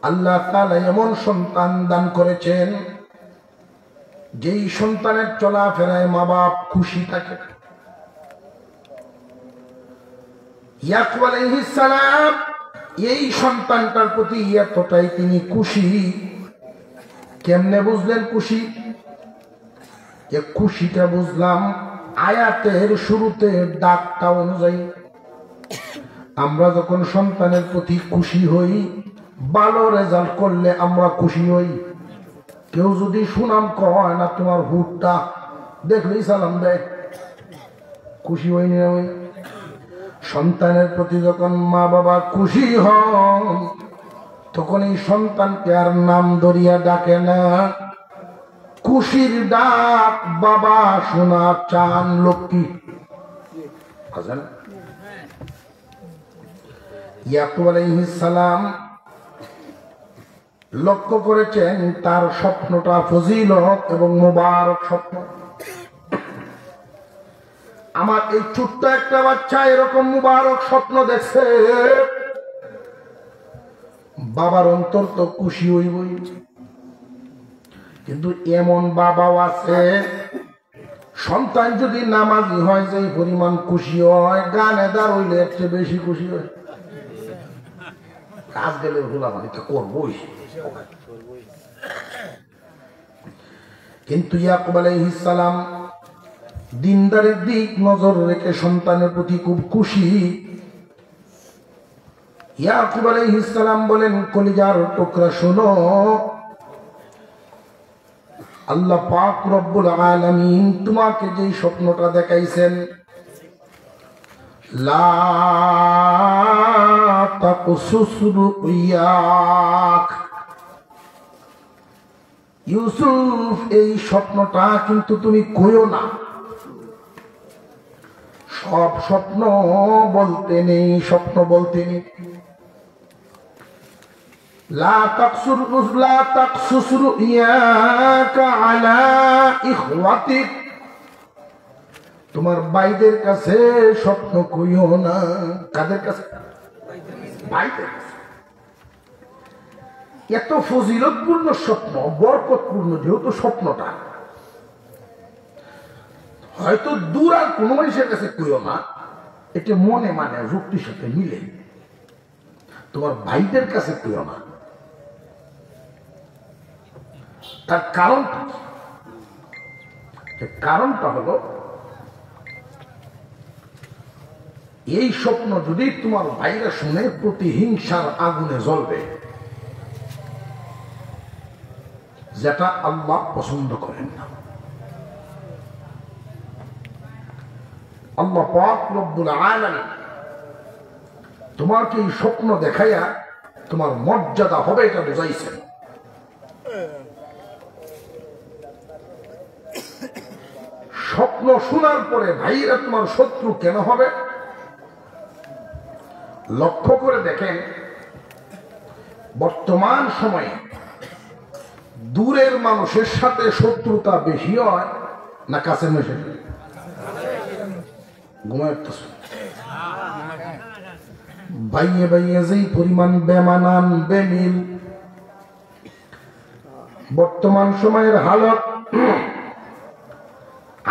আল্লাহ তাআলা এমন সন্তান দান করেছেন যেই সন্তানের চলাফেরায় মা বাপ খুশি থাকে। ইয়াকুব আলাইহিস সালাম এই সন্তানটার প্রতি এতটাই তিনি খুশি। কেমনে বুঝলেন খুশি? যে খুশিটা বুঝলাম আয়াতের শুরুতে ডাকটা অনুযায়ী। আমরা যখন সন্তানের প্রতি খুশি হই, ভালো রেজাল্ট করলে আমরা খুশি হই। কেউ যদি সুনাম কয় না তোমার হুটটা দেখলেই সালাম দেয়, খুশি হইনি আমি। সন্তানের প্রতি যখন মা বাবা খুশি হন তখন এই সন্তানকে আর নাম ধরিয়া ডাকে না, খুশির ডাক বাবা শোনা চান লক্ষ্মী। ইয়াকুব আলাইহিস সালাম লক্ষ্য করেছেন তার স্বপ্নটা ফজিলত এবং মুবারক স্বপ্ন। আমার এই ছোট্ট একটা বাচ্চা এরকম মুবারক স্বপ্ন দেখছে, বাবার অন্তর তো খুশি হইবই। কিন্তু এমন বাবাও আছে সন্তান যদি নামাজি হয় যে পরিমাণ খুশি হয়, গানে দাঁড় হইলে এর চেয়ে বেশি খুশি হয়। কাজ গেলে হলাম আমি তো করবই। কিন্তু ইয়াকুব আলাইহিস সালাম দিনদারের দিক নজর রেখে সন্তানের প্রতি খুব খুশি। ইয়াকুব আলাইহিস সালাম বলেন, কলিজার টুকরা শোনো, আল্লাহ পাক রব্বুল আলামিন তোমাকে যে স্বপ্নটা দেখাইছেন, লা তাকসুস রুইয়াক, ইউসুফ এই স্বপ্নটা কিন্তু তুমি কইও না। সব স্বপ্ন বলতে নেই, স্বপ্ন বলতে নেই। লা তাকসুস রুইয়াকা আলা ইখওয়াতিক, তোমার ভাইদের কাছে স্বপ্ন কইও না। কাদের কাছে? ভাইদের কাছে। এত ফজিলতপূর্ণ স্বপ্ন, বরকতপূর্ণ যেহেতু স্বপ্নটা, হয়তো দূর আর কোন মানুষের কাছে কইও না, এটা মনে মানে যুক্তির সাথে মিলে। তোমার ভাইদের কাছে কইও না। তার কারণটা হলো, এই স্বপ্ন যদি তোমার ভাইরা শুনে প্রতিহিংসার আগুনে জ্বলবে, যেটা আল্লাহ পছন্দ করেন না। আল্লাহ পাক রব্বুল আলামিন তোমাকে এই স্বপ্ন দেখাইয়া তোমার মর্যাদা হবে এটা বুঝাইছেন। স্বপ্ন শোনার পরে ভাইরা তোমার শত্রু কেন হবে? লক্ষ্য করে দেখেন, বর্তমান সময়ে দূরের মানুষের সাথে শত্রুতা বেশি হয় না কাছের মানুষের? বাইয়ে বাইয়ে যেই পরিমাণ বেমানান বেমিল বর্তমান সময়ের হালত,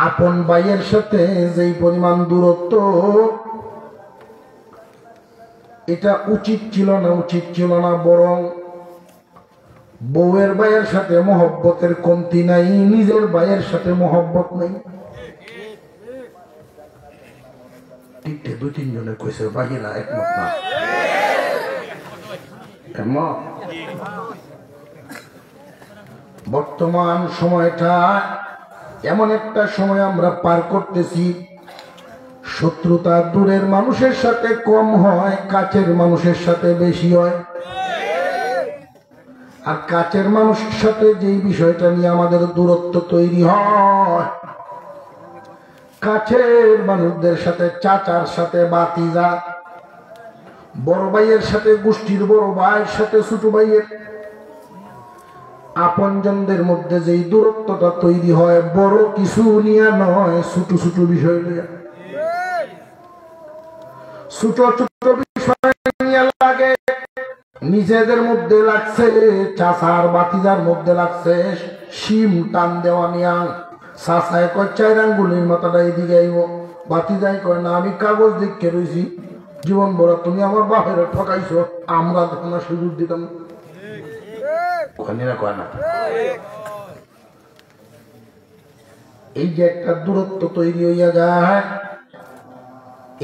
আপন ভাইয়ের সাথে যেই পরিমাণ দূরত্ব, এটা উচিত ছিল না, বরং বউয়ের ভাইয়ের সাথে মহব্বতের কমতি নাই, নিজের ভাইয়ের সাথে মহব্বত নাই। ঠিক দুই তিনজনের কইছে, বাহিরা একমত না। বর্তমান সময়টা এমন একটা সময় আমরা পার করতেছি, শত্রুতা দূরের মানুষের সাথে কম হয়, কাছের মানুষের সাথে বেশি হয়। আর কাছের মানুষের সাথে যেই বিষয়টা নিয়ে আমাদের দূরত্ব তৈরি হয়, কাছের মানুষদের সাথে, চাচার সাথে বাতিজা, বড় ভাইয়ের সাথে গোষ্ঠীর বড় ভাইয়ের সাথে ছোট ভাইয়ের, আপনজনদের মধ্যে যেই দূরত্বটা তৈরি হয়, বড় কিছু নিয়ে নয়, ছোট ছোট বিষয় নিয়ে, ছোট ছোট বিষয় নিয়ে লাগে। নিজেদের মধ্যে লাগছে, চাচার বাতিজার মধ্যে লাগছে শিম টান দেওয়া নিয়া। চাচায় কয় 4 আঙ্গুলের মাথাটা এদিকে আইব, বাতিজাই কয় না, আমি কাগজ দেখে রয়েছি জীবন বড়, তুমি আমার বাপের ঠকাইছো, আমরা দেখো না সুযোগ দিতাম। কয় না। এই যে একটা দূরত্ব তৈরি হইয়া যায়,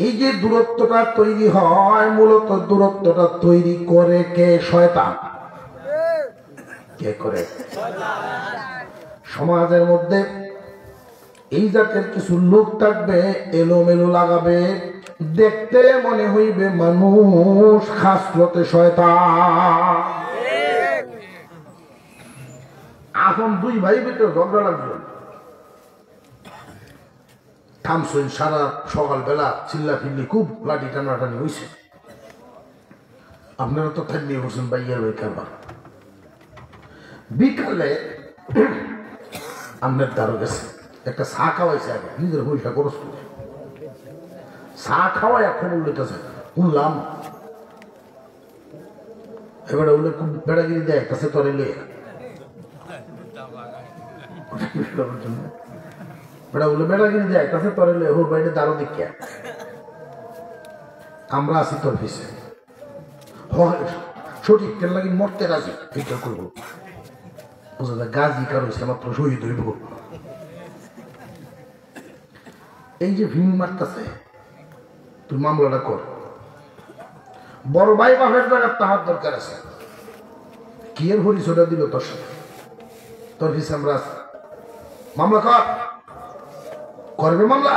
এই যে দূরত্বটা তৈরি হয়, মূলত দূরত্বটা তৈরি করে কে? শয়তান। কে করে? সমাজের মধ্যে এই জাতের কিছু লোক থাকবে, এলোমেলো লাগাবে, দেখতে মনে হইবে মানুষ, খাসলতে শয়তান। এখন দুই ভাই ভিতরে ঝগড়া লাগবে, থামসইন, সারা সকালবেলা চিল্লা ফিল্লি, খুব লাঠি টানাটানি হয়েছে। আপনারা তো থাকলে বলছেন ভাইয়ার ভাই কারবার। বিকালে আপনার দ্বারো গেছে, একটা চা খাওয়াইছে, আগে নিজের পয়সা খরচ করে চা খাওয়াই এখন উল্লেখেছে, শুনলাম এবারে উল্লেখ খুব বেড়াগিরি দেয়, কাছে তরে লিয়ে বেড়াগিরি দেয়, কাছে তরে লিয়ে ওর বাইরে দ্বারো দিকে আমরা আছি তোর পিছে, সঠিক তেল লাগি মরতে রাজি, এটা করবো। গাজী কারো মাত্র শহীদ হইব। এই যে ভিন মারতেছে, তুই মামলাটা কর। বড় ভাই বাপের জায়গার তাহার দরকার আছে। কি এর পরিচয়টা দিল তোর সাথে? তোর হিসামরাজ মামলা করবে মামলা?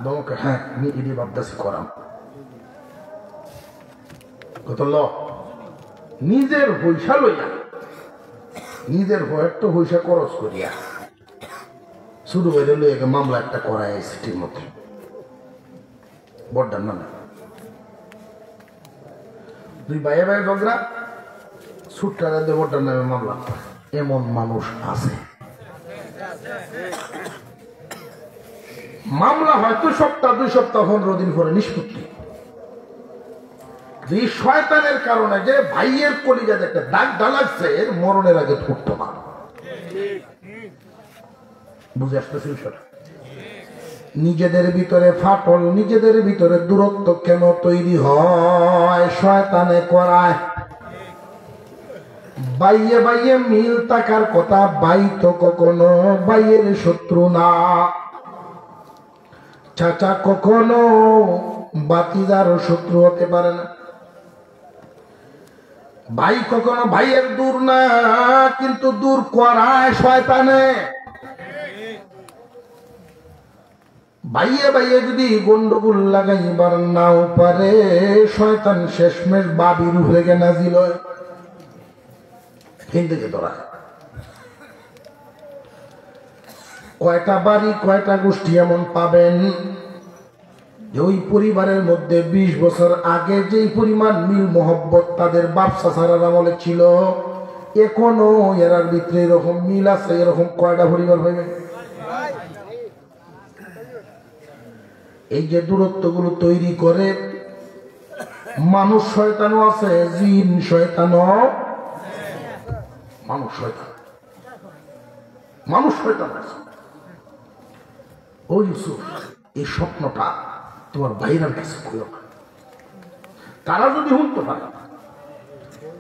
বলকে হ্যাঁ আমি ইডি বাবদাসি করাম। কত ল নিজের পয়সা লইয়া, নিজের ভয়ের তো পয়সা খরচ করিয়া শুরু করে লইয়া মামলা একটা করাই সিটির মধ্যে বড্ডার নামে। দুই ভাইয়ে ভাই ঝগড়া, ছুট্টারা দিয়ে বড্ডার নামে মামলা। এমন মানুষ আছে। মামলা হয়তো সপ্তাহ 2 সপ্তাহ 15 দিন পরে নিষ্পত্তি। এই শয়তানের কারণে যে ভাইয়ের কলিজাতে একটা দাগ ঢালাচ্ছে, এর মরণের আগে ফুটতো না। বুঝে আসতেছি বিষয়টা? নিজেদের ভিতরে ফাটল, নিজেদের ভিতরে দূরত্ব কেন তৈরি হয়? শয়তানে করায়। বাইয়ে বাইয়ে মিল থাকার কথা, বাই তো কখনো বাইয়ের শত্রু না। চাচা কখনো বাতিদার শত্রু হতে পারে না। ভাই কখনো ভাইয়ের দূর না, কিন্তু দূর করায় শয়তানে। ভাইয়ে ভাইয়ে যদি গন্ডগোল লাগাইবার নাও পারে, শয়তান শেষমেশ বাবির হয়ে গে নাজিল হয়। হিন্দুকে ধরা কয়টা বাড়ি, কয়টা গোষ্ঠী এমন পাবেন যে ওই পরিবারের মধ্যে 20 বছর আগে যেই পরিমাণ মিল মোহব্বত তাদের বাপ চাচার আমলে ছিল, এখনো এরার ভিতরে এরকম মিল আছে। এরকম কয়টা পরিবার হইবে? এই যে দূরত্ব গুলো তৈরি করে, মানুষ শয়তানও আছে, জিন শয়তানও। মানুষ শয়তান, মানুষ শয়তান আছে। ও ইউসুফ, এই স্বপ্নটা তোমার ভাইরার কাছে কইও না। তারা যদি শুনতে পারে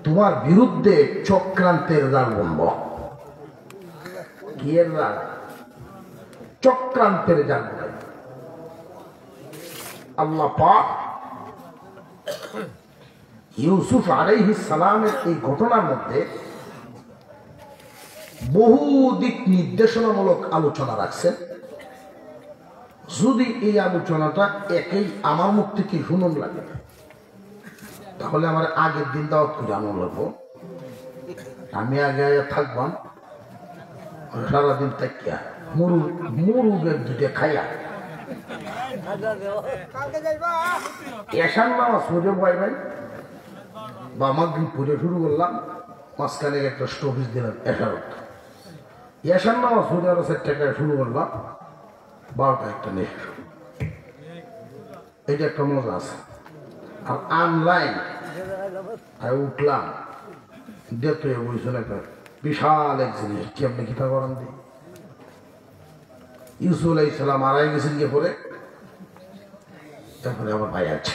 তোমার বিরুদ্ধে চক্রান্তের জাল বলব। কি এর জাল? চক্রান্তের জাল বলাই। আল্লাহ পাক ইউসুফ আলাইহিস সালামের এই ঘটনার মধ্যে বহু দিক নির্দেশনামূলক আলোচনা রাখছেন। যদি এই আলোচনাটা একই আমার মুখ থেকে শুনুন লাগে, তাহলে আমার আগের দিন দাওয়াত করে আনন্দ লাগবো। আমি আগে থাকবাম সারাদিন থাকিয়া মুরুগের দুটো খাইয়া এসান নামাজ পড়ে বয়বেন বা মাগরিব পড়ে শুরু করলাম, মাঝখানে একটা স্টপিস দিলাম 11টা। এসান নামাজ পড়ে আরো 4 টাকায় শুরু করলাম, 12টা একটা নেই। এটা একটা মজা আছে। আর অনলাইন উঠলাম, দেখতে বলছেন একটা বিশাল এক জিনিস, কি আপনি কিতা করেন দিই। ইউসুফ আলাইহিস সালাম আড়াই গেছেন গিয়ে পরে, তারপরে আমার ভাই আছে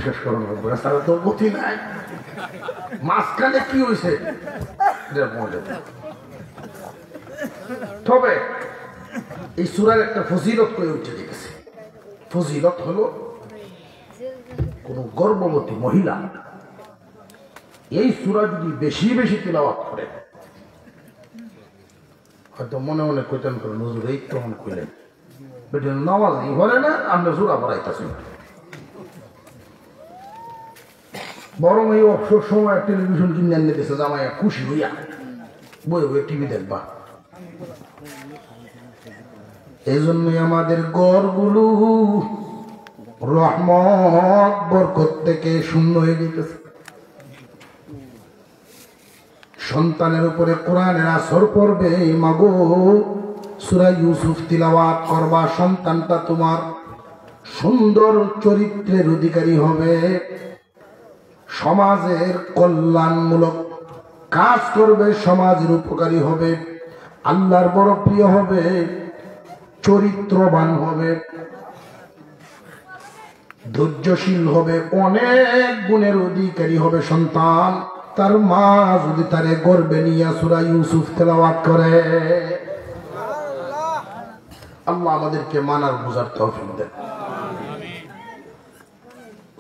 শেষ করানো তারা তো গতি নাই। মাঝখানে কি হয়েছে তবে এই সূরার একটা ফজিলত করে উঠে গেছে। ফজিলত হলো কোন গর্ভবতী মহিলা এই সূরা যদি বেশি বেশি তিলাওয়াত করে, হয়তো মনে মনে কইতেন করে নজর এই তখন কইলেন বেটে নামাজ হলে না, আমরা সূরা পড়াইতেছি। বরং এই অবসর সময় টেলিভিশন কিনে এনে দিয়েছে জামাইয়া খুশি হইয়া বই বই টিভি দেখবা। এই জন্যই আমাদের ঘরগুলো রহমত বরকত থেকে শূন্য হয়ে যেতেছে। সন্তানের উপরে কোরআনের আসর পড়বে, মাগো সূরা ইউসুফ তিলাওয়াত করবা, সন্তানটা তোমার সুন্দর চরিত্রের অধিকারী হবে, সমাজের কল্যাণমূলক কাজ করবে, সমাজের উপকারী হবে, আল্লাহর বড় প্রিয় হবে, চরিত্রবান হবে, ধৈর্যশীল হবে, অনেক গুণের অধিকারী হবে সন্তান। তার মা যদি তারে গর্বে নিয়ে সূরা ইউসুফ তেলাওয়াত করে, আল্লাহ আমাদেরকে মানার বুঝার তৌফিক দেন।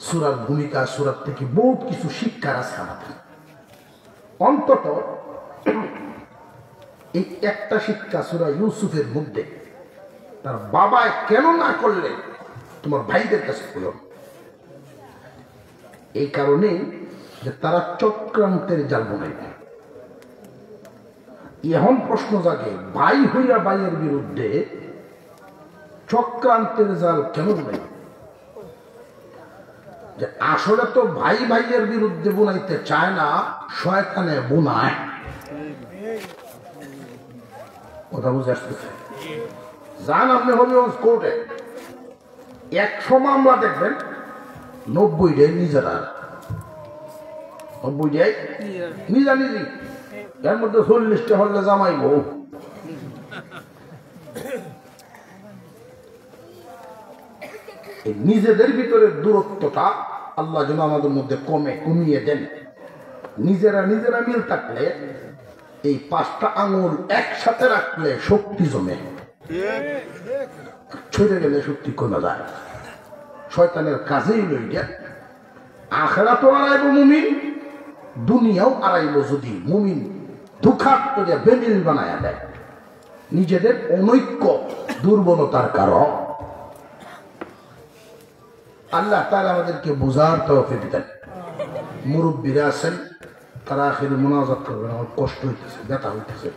সূরার ভূমিকা, সূরার থেকে বহুত কিছু শিক্ষার আছে আমাদের। অন্তত এই একটা শিক্ষা সূরা ইউসুফের মধ্যে, তার বাবায় কেন না করলে তোমার ভাইদের কাছে বলো, এই কারণেই যে তারা চক্রান্তের জাল বানাইবে। এখন প্রশ্ন জাগে, ভাই হইয়া ভাইয়ের বিরুদ্ধে চক্রান্তের জাল কেন বানাইবে? যে আসলে তো ভাই ভাইয়ের বিরুদ্ধে বুনাইতে চায় না, শয়তানে বুনায়। কথা বুঝে আসতেছে? যান আপনি হবিগঞ্জ কোর্টে 100 মামলা দেখবেন, 90টাই নিজেরা, 90টাই নিজানিজি। এর মধ্যে 40টা হলে জামাই বউ। নিজেদের ভিতরে দূরত্বটা আল্লাহ যেন আমাদের মধ্যে কমিয়ে দেন। নিজেরা নিজেরা মিল থাকলে, এই 5টা আঙুল একসাথে রাখলে শক্তি জমে, ছড়ে গেলে শক্তি কমে যায়। শয়তানের কাজেই লইয়া আখিরাতও আড়াইব মুমিন, দুনিয়াও আড়াইব যদি মুমিন দুখাত করে বেমিল বানায়া দেয়। নিজেদের অনৈক্য দুর্বলতার কারণ। আল্লাহ তাআলা আমাদেরকে বুঝার তৌফিক দেন। মুরব্বীরা আছেন, তারা আখিরে মুনাজাত করবেন, আমার কষ্ট হইতেছে, ব্যথা হইতেছে।